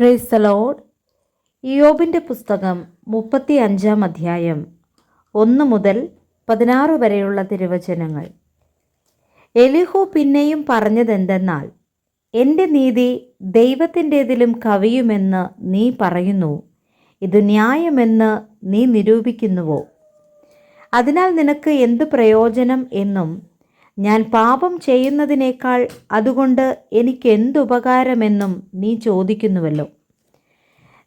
Praise the Lord. ഇയ്യോബിൻ്റെ പുസ്തകം 35 അധ്യായം 1 മുതൽ 16 വരെയുള്ള തിരുവചനങ്ങൾ. എലിഹൂ പിന്നെയും പറഞ്ഞതെന്തെന്നാൽ, എൻ്റെ നീതി ദൈവത്തിൻ്റേതിലും കവിയുമെന്ന് നീ പറയുന്നു, ഇത് ന്യായമെന്ന് നീ നിരൂപിക്കുന്നുവോ? അതിനാൽ നിനക്ക് എന്ത് പ്രയോജനം എന്നും, ഞാൻ പാപം ചെയ്യുന്നതിനേക്കാൾ അതുകൊണ്ട് എനിക്കെന്തുപകാരമെന്നും നീ ചോദിക്കുന്നുവല്ലോ.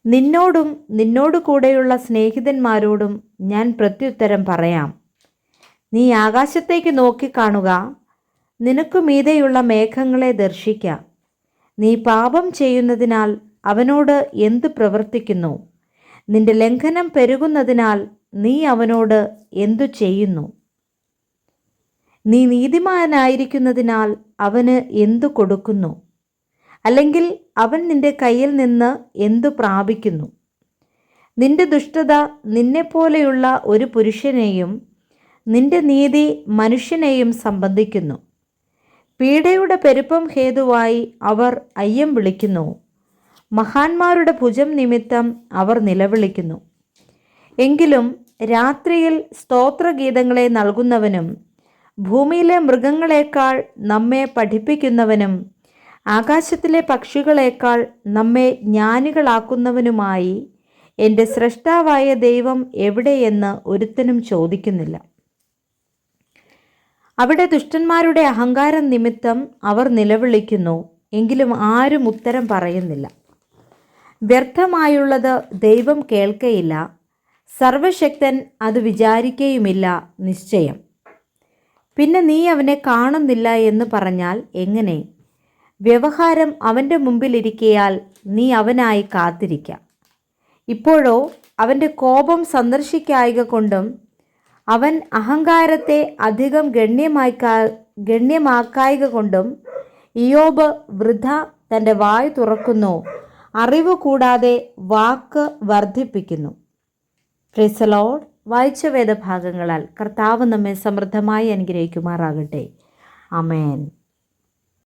നിന്നോടും നിന്നോട് കൂടെയുള്ള സ്നേഹിതന്മാരോടും ഞാൻ പ്രത്യുത്തരം പറയാം. നീ ആകാശത്തേക്ക് നോക്കിക്കാണുക, നിനക്കു മീതെയുള്ള മേഘങ്ങളെ ദർശിക്കാം. നീ പാപം ചെയ്യുന്നതിനാൽ അവനോട് എന്തു പ്രവർത്തിക്കുന്നു? നിന്റെ ലംഘനം പെരുകുന്നതിനാൽ നീ അവനോട് എന്തു ചെയ്യുന്നു? നീ നീതിമാനായിരിക്കുന്നതിനാൽ അവന് എന്തു കൊടുക്കുന്നു? അല്ലെങ്കിൽ അവൻ നിന്റെ കയ്യിൽ നിന്ന് എന്തു പ്രാപിക്കുന്നു? നിന്റെ ദുഷ്ടത നിന്നെപ്പോലെയുള്ള ഒരു പുരുഷനെയും നിന്റെ നീതി മനുഷ്യനെയും സംബന്ധിക്കുന്നു. പീഡയുടെ പെരുപ്പം ഹേതുവായി അവർ അയ്യം വിളിക്കുന്നു. മഹാന്മാരുടെ ഭുജം നിമിത്തം അവർ നിലവിളിക്കുന്നു. എങ്കിലും രാത്രിയിൽ സ്തോത്രഗീതങ്ങളെ നൽകുന്നവനും ഭൂമിയിലെ മൃഗങ്ങളെക്കാൾ നമ്മെ പഠിപ്പിക്കുന്നവനും ആകാശത്തിലെ പക്ഷികളെക്കാൾ നമ്മെ ജ്ഞാനികളാക്കുന്നവനുമായി എൻ്റെ സ്രഷ്ടാവായ ദൈവം എവിടെയെന്ന് ഒരുത്തനും ചോദിക്കുന്നില്ല. അവിടെ ദുഷ്ടന്മാരുടെ അഹങ്കാരം നിമിത്തം അവർ നിലവിളിക്കുന്നു, എങ്കിലും ആരും ഉത്തരം പറയുന്നില്ല. വ്യർത്ഥമായുള്ളത് ദൈവം കേൾക്കയില്ല, സർവശക്തൻ അത് വിചാരിക്കുകയുമില്ല നിശ്ചയം. പിന്നെ നീ അവനെ കാണുന്നില്ല എന്ന് പറഞ്ഞാൽ എങ്ങനെ? വ്യവഹാരം അവൻ്റെ മുമ്പിലിരിക്കയാൽ നീ അവനായി കാത്തിരിക്കാം. ഇപ്പോഴോ അവൻ്റെ കോപം സന്ദർശിക്കായക കൊണ്ടും അവൻ അഹങ്കാരത്തെ അധികം ഗണ്യമാക്കായക കൊണ്ടും ഇയ്യോബ് വൃഥ തൻ്റെ വായ് തുറക്കുന്നു, അറിവ് കൂടാതെ വാക്ക് വർദ്ധിപ്പിക്കുന്നു. Praise the Lord. വായിച്ച വേദഭാഗങ്ങളാൽ കർത്താവ് നമ്മെ സമൃദ്ധമായി അനുഗ്രഹിക്കുമാറാകട്ടെ. ആമേൻ.